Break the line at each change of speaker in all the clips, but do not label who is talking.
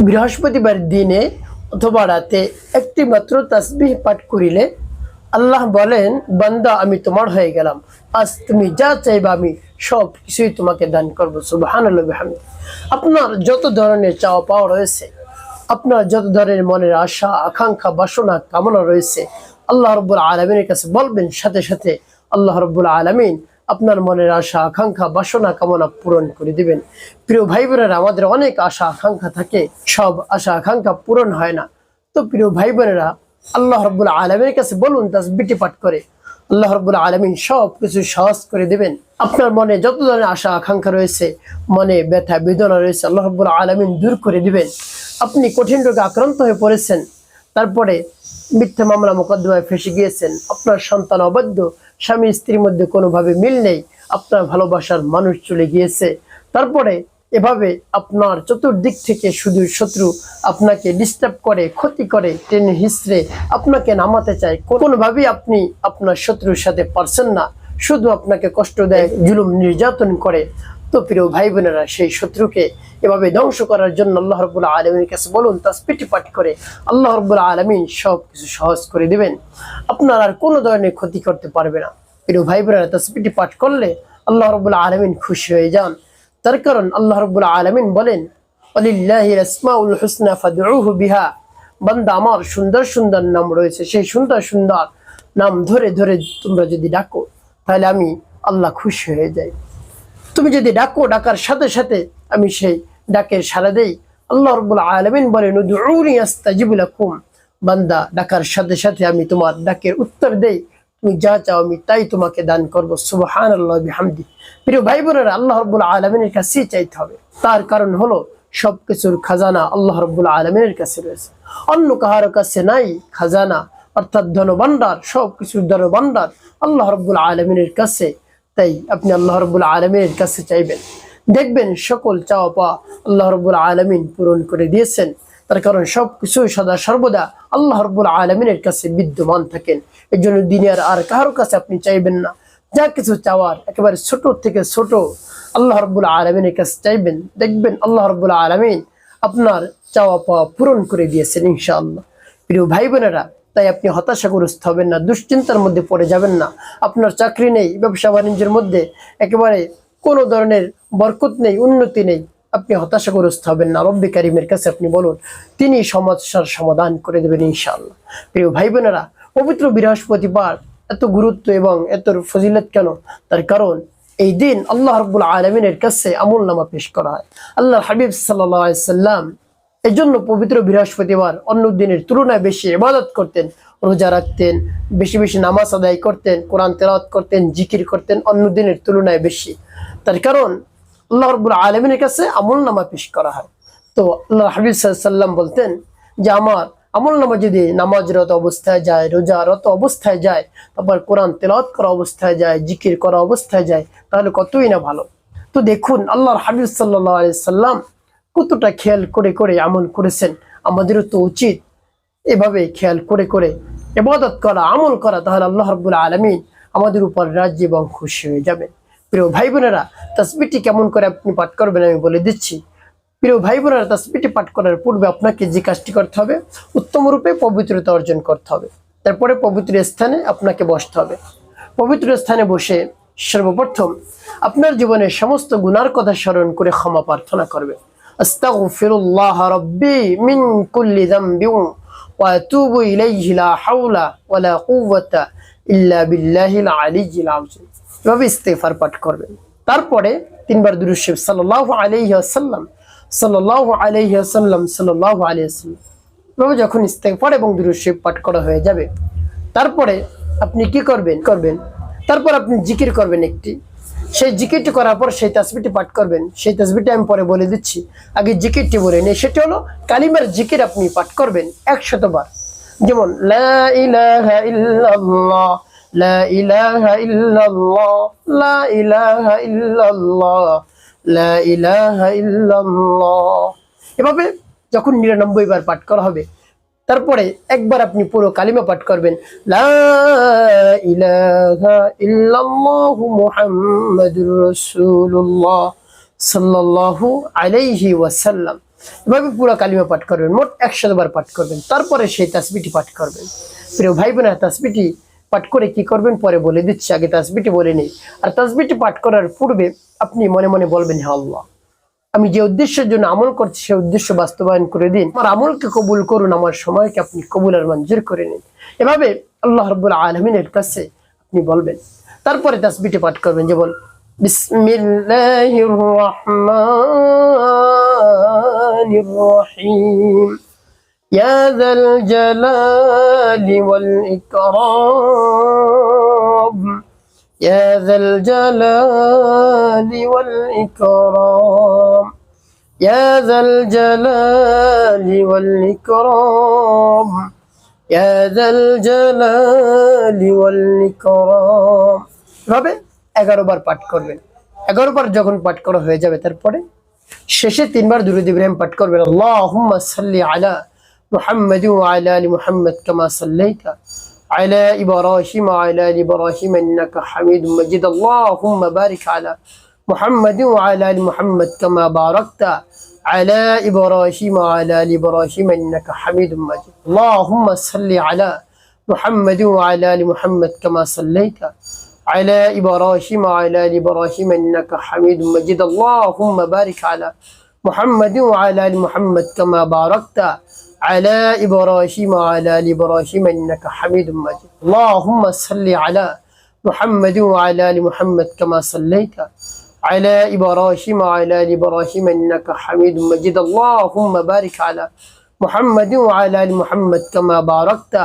বৃহস্পতিবার দিনে অথবা রাতে একটি মাত্র তাসবিহ পাঠ করিলে আল্লাহ বলেন, বান্দা আমি তোমার হয়ে গেলাম, আজ তুমি যা চাইবা আমি সব কিছুই তোমাকে দান করবো। সুবহানাল্লাহ বিহামদিহি। আপনার যত ধরনের চাওয়া পাওয়া রয়েছে, আপনার যত ধরনের মনের আশা আকাঙ্ক্ষা বাসনা কামনা রয়েছে, আল্লাহ রাব্বুল আলামিনের কাছে বলবেন, সাথে সাথে আল্লাহ রাব্বুল আলামিন আপনার মনের আশা আকাঙ্ক্ষা বাসনা কামনা পূরণ করে দিবেন। প্রিয় ভাই বোনেরা, আমাদের অনেক আশা আকাঙ্ক্ষা থাকে, সব আশা আকাঙ্ক্ষা পূরণ হয় না। তো প্রিয় ভাই বোনেরা, আল্লাহ রাব্বুল আলামিনের কাছে বলুন, তাসবিহটি পাঠ করে আল্লাহ রাব্বুল আলামিন সব কিছু সহজ করে দিবেন। আপনার মনে যত ধরনের আশা আকাঙ্ক্ষা রয়েছে, মনে ব্যথা বেদনা রয়েছে, আল্লাহ রাব্বুল আলামিন দূর করে দিবেন। আপনি কঠিন রোগে আক্রান্ত হয়ে পড়েছেন, তারপরে মিথ্যা মামলা মোকদ্দমায় ফেসে গিয়েছেন, আপনার সন্তান অবাধ্য, স্বামী স্ত্রীর মধ্যে কোনোভাবে মিল নেই, আপনার ভালোবাসার মানুষ চলে গিয়েছে, তারপরে এভাবে আপনার চতুর্দিক থেকে শুধু শত্রু আপনাকে ডিস্টার্ব করে, ক্ষতি করে, টেনে হিসড়ে আপনাকে নামাতে চায়, কোনোভাবেই আপনি আপনার শত্রুর সাথে পারছেন না, শুধু আপনাকে কষ্ট দেয়, জুলুম নির্যাতন করে। তো প্রিয় ভাই বোনেরা, সেই শত্রুকে এভাবে ধ্বংস করার জন্য আল্লাহ রাব্বুল আলামিনের কাছে বলুন, তাসবিহটি পাঠ করে আল্লাহ রাব্বুল আলামিন সব কিছু সহজ করে দিবেন। আপনার আর কোনো ধরনের ক্ষতি করতে পারবে না। প্রিয় ভাই বোনেরা, তাসবিহটি পাঠ করলে আল্লাহ রাব্বুল আলামিন খুশি হয়ে যান। তার কারণ আল্লাহ রাব্বুল আলামিন বলেন, ওয়ালিল্লাহিল আসমাউল হুসনা ফাদউহু বিহা। বান্দা, আমার সুন্দর সুন্দর নাম রয়েছে, সেই সুন্দর সুন্দর নাম ধরে ধরে তোমরা যদি ডাকো, তাহলে আমি আল্লাহ খুশি হয়ে যাই। তুমি যদি ডাকো, ডাকার সাথে সাথে আমি সেই ডাকের সাড়া দেই। আল্লাহ রাব্বুল আলামিন বলেন, উদউনি আস্তাজিব লাকুম। বান্দা, ডাকার সাথে সাথে আমি তোমার ডাকের উত্তর দেই, তুমি যা চাও আমি তাই তোমাকে দান করব। সুবহানাল্লাহ বিহামদিহি। প্রিয় ভাই বোনেরা, আল্লাহ রাব্বুল আলামিনের কাছেই চাইতে হবে। তার কারণ হলো সবকিছুর খাজানা আল্লাহ রাব্বুল আলামিনের কাছে রয়েছে, অন্য কাহার কাছে নাই খাজানা, অর্থাৎ ধনভাণ্ডার, সবকিছুর ধনভাণ্ডার আল্লাহ রাব্বুল আলামিনের কাছে। তাই আপনি আল্লাহ রাব্বুল আলামিনের কাছে চাইবেন, দেখবেন সকল চাওয়া পাওয়া আল্লাহ রাব্বুল আলামিন পূরণ করে দিয়েছেন। তার কারণ সবকিছু সদা সর্বদা আল্লাহ রাব্বুল আলামিনের কাছে বিদ্যমান থাকেন। এই জন্য দুনিয়ার আর কারোর কাছে আপনি চাইবেন না। যা কিছু চাওয়ার একেবারে ছোট থেকে ছোট আল্লাহ রাব্বুল আলামিনের কাছে চাইবেন, দেখবেন আল্লাহ রাব্বুল আলামিন আপনার চাওয়া পাওয়া পূরণ করে দিয়েছেন ইনশাআল্লাহ। প্রিয় ভাই বোনেরা, তাই আপনি হতাশাগ্রস্ত হবেন না, দুশ্চিন্তার মধ্যে পড়ে যাবেন না। আপনার চাকরি নেই, ব্যবসা বাণিজ্যের মধ্যে একেবারে কোনো ধরনের বরকত নেই, উন্নতি নেই, আপনি হতাশাগ্রস্ত হবেন না। রব্বি কারিমের কাছে আপনি বলুন, তিনি সমস্যার সমাধান করে দেবেন ইনশাআল্লাহ। প্রিয় ভাই বোনেরা, পবিত্র বৃহস্পতিবার এত গুরুত্ব এবং এত ফজিলত কেন? তার কারণ এই দিন আল্লাহ রাব্বুল আলামিনের কাছে আমলনামা পেশ করা হয়। আল্লাহর হাবিব সাল্লাল্লাহু আলাইহি সাল্লাম এই জন্য পবিত্র বৃহস্পতিবার অন্য দিনের তুলনায় বেশি ইবাদত করতেন, রোজা রাখতেন, বেশি বেশি নামাজ আদায় করতেন, কোরআন তেলাওয়াত করতেন, জিকির করতেন অন্য দিনের তুলনায় বেশি। তার কারণ আল্লাহ রাব্বুল আলামিনের কাছে আমলনামা পেশ করা হয়। তো আল্লাহর হাবিব সাল্লাল্লাহু আলাইহি সাল্লাম বলতেন যে আমার আমলনামা যদি নামাজরত অবস্থায় যায়, রোজারত অবস্থায় যায়, তারপর কোরআন তেলাওয়াত করা অবস্থায় যায়, জিকির করা অবস্থায় যায়, তাহলে কতই না ভালো। তো দেখুন আল্লাহর হাবিব সাল্লাল্লাহু আলাইহি সাল্লাম কতটা খেয়াল করে করে আমল করেছেন। আমাদেরও তো উচিত এভাবে খেয়াল করে করে ইবাদত করা, আমল করা, তাহলে আল্লাহ রাব্বুল আলামিন আমাদের উপর রাজি এবং খুশি হয়ে যাবেন। প্রিয় ভাই বোনেরা, তাসবিহটি কেমন করে আপনি পাঠ করবেন আমি বলে দিচ্ছি। প্রিয় ভাই বোনেরা, তাসবিহটি পাঠ করার পূর্বে আপনাকে যে কাজটি করতে হবে, উত্তম রূপে পবিত্রতা অর্জন করতে হবে। তারপরে পবিত্র স্থানে আপনাকে বসতে হবে। পবিত্র স্থানে বসে সর্বপ্রথম আপনার জীবনের সমস্ত গুনার কথা স্মরণ করে ক্ষমা প্রার্থনা করবে। আস্তাগফিরুল্লাহ রাব্বি মিন কুল্লি যামবি ওয়া আতুবু ইলাইহি লা হাওলা ওয়া লা কুওয়াতা ইল্লা বিল্লাহিল আলিয়্যিল আযীম। এভাবে ইস্তিগফার পাঠ করবেন। তারপরে তিনবার দুরূদ শরীফ সাল্লাল্লাহু আলাইহি ওয়াসাল্লাম, সাল্লাল্লাহু আলাইহি ওয়াসাল্লাম, সাল্লাল্লাহু আলাইহি ওয়াসাল্লাম। এভাবে যখন ইস্তিগফার এবং দুরূদ শরীফ পাঠ করা হয়ে যাবে, তারপরে আপনি কি করবেন? তারপর আপনি জিকির করবেন একটি। সেই জিকিরটি করার পর সেই তাসবিহটি পাঠ করবেন। সেই তাসবিহটি আমি পরে বলে দিচ্ছি, আগে জিকিরটি বলে নেই। সেটি হলো কালিমার জিকির। আপনি পাঠ করবেন 100 বার। যেমন লা ইলাহা ইল্লাল্লাহ, লা ইলাহা ইল্লাল্লাহ, লা ইলাহা ইল্লাল্লাহ, লা ইলাহা ইল্লাল্লাহ। এভাবে যখন 99 বার পাঠ করা হবে, তারপরে একবার আপনি পুরো কালিমা পাঠ করবেন, লা ইলাহা ইল্লাল্লাহু মুহাম্মাদুর রাসূলুল্লাহ সাল্লাল্লাহু আলাইহি ওয়াসাল্লাম। এভাবে পুরো কালিমা পাঠ করবেন, মোট 100 বার পাঠ করবেন, তারপরে সেই তাসবিহটি পাঠ করবেন। প্রিয় ভাই বোনেরা, তাসবিহটি পাঠ করে কি করবেন পরে বলে দিচ্ছি, আগে তাসবিহটি বলে নেই। আর তাসবিহটি পাঠ করার পূর্বে আপনি মনে মনে বলবেন, হে আল্লাহ, আমি যে উদ্দেশ্যের জন্য আমল করছি সেই উদ্দেশ্য বাস্তবায়ন করে দিন, আমার আমলকে কবুল করুন, আমার সময়কে আপনি কবুল আর মঞ্জুর করে নিন। এভাবে আল্লাহ রাব্বুল আলামিনের কাছে আপনি বলবেন, তারপরে তাসবিহটি পাঠ করবেন, যেমন বিসমিল্লাহির রহমানির রহিম, ইয়া যাল জালালি ওয়াল ইকরাম, يا ذا الجلال والإكرام، يا ذا الجلال والإكرام، يا ذا الجلال والإكرام। ভাবে 11 বার পাঠ করবেন। 11 বার যখন পাঠ করা হয়ে যাবে, তারপরে শেষে 3 বার দুরূদ ইব্রাহিম পাঠ করবেন। আল্লাহুম্মা সাল্লি আলা মুহাম্মাদ ওয়া আলা আলি মুহাম্মাদ কামা সাল্লাইতা على إبراهيم وعلى آل إبراهيم إنك حميد مجيد، اللهم بارك على محمد وعلى آل محمد كما باركت على إبراهيم وعلى آل إبراهيم إنك حميد مجيد، اللهم صل على محمد وعلى آل محمد كما صليت على إبراهيم وعلى آل إبراهيم إنك حميد مجيد، اللهم بارك على محمد وعلى آل محمد كما باركت على إبراهيم وعلى آل إبراهيم إنك حميد مجيد، اللهم صل على محمد وعلى آل محمد كما صليت على إبراهيم وعلى آل إبراهيم إنك حميد مجيد، اللهم بارك على محمد وعلى آل محمد كما باركت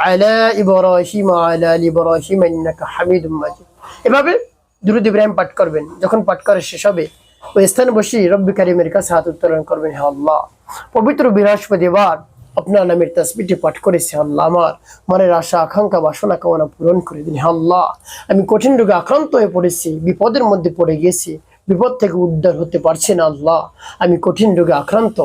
على إبراهيم وعلى آل إبراهيم إنك حميد مجيد। এভাবে দুরূদ ইব্রাহিম পাঠ করবেন। যখন পাঠ করা শেষ হবে, ওই স্থানে বসে রব্বি কারিমের কাছে হাত উত্তোলন করবেন, হে আল্লাহ, পবিত্র বৃহস্পতিবার আপনার নামের তাসবিহটি পাঠ করেছি, আল্লাহ আমার মনের আশা আকাঙ্ক্ষা বাসনা কামনা পূরণ করে দিন। হে আল্লাহ, আমি কঠিন রোগে আক্রান্ত হয়ে পড়েছি, বিপদের মধ্যে পড়ে গেছি, বিপদ থেকে উদ্ধার হতে পারছি না আল্লাহ, আমি কঠিন রোগে আক্রান্ত,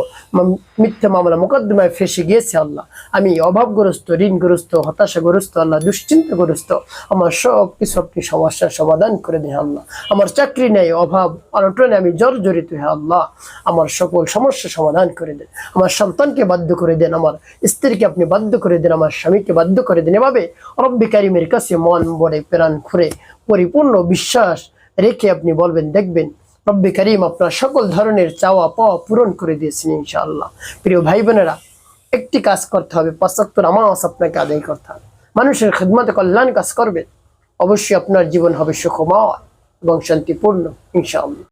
মিথ্যা মামলা মোকদ্দমায় ফেসে গিয়েছি আল্লাহ, আমি অভাবগ্রস্ত, ঋণগ্রস্ত, হতাশাগ্রস্ত আল্লাহ, দুশ্চিন্তাগ্রস্ত, আমার সব কিছু আপনি সমস্যার সমাধান করে দিন আল্লাহ, আমার চাকরি নেই, অভাব অনটনে আমি জর্জরিত, হে আল্লাহ আমার সকল সমস্যার সমাধান করে দেন, আমার সন্তানকে বাধ্য করে দেন, আমার স্ত্রীকে আপনি বাধ্য করে দেন, আমার স্বামীকে বাধ্য করে দেন। এভাবে রব্বি কারিমের কাছে মন ভরে প্রাণ খুলে পরিপূর্ণ বিশ্বাস রেখে আপনি বলবেন, দেখবেন রব্বি কারিম আপনার সকল ধরনের চাওয়া পাওয়া পূরণ করে দিয়েছেন ইনশাআল্লাহ। প্রিয় ভাই বোনেরা, একটি কাজ করতে হবে, 5 ওয়াক্ত নামাজ আপনাকে আদায় করতে হবে, মানুষের খিদমতে কল্যাণ কাজ করবেন, অবশ্যই আপনার জীবন হবে সুখময় এবং শান্তিপূর্ণ ইনশাআল্লাহ।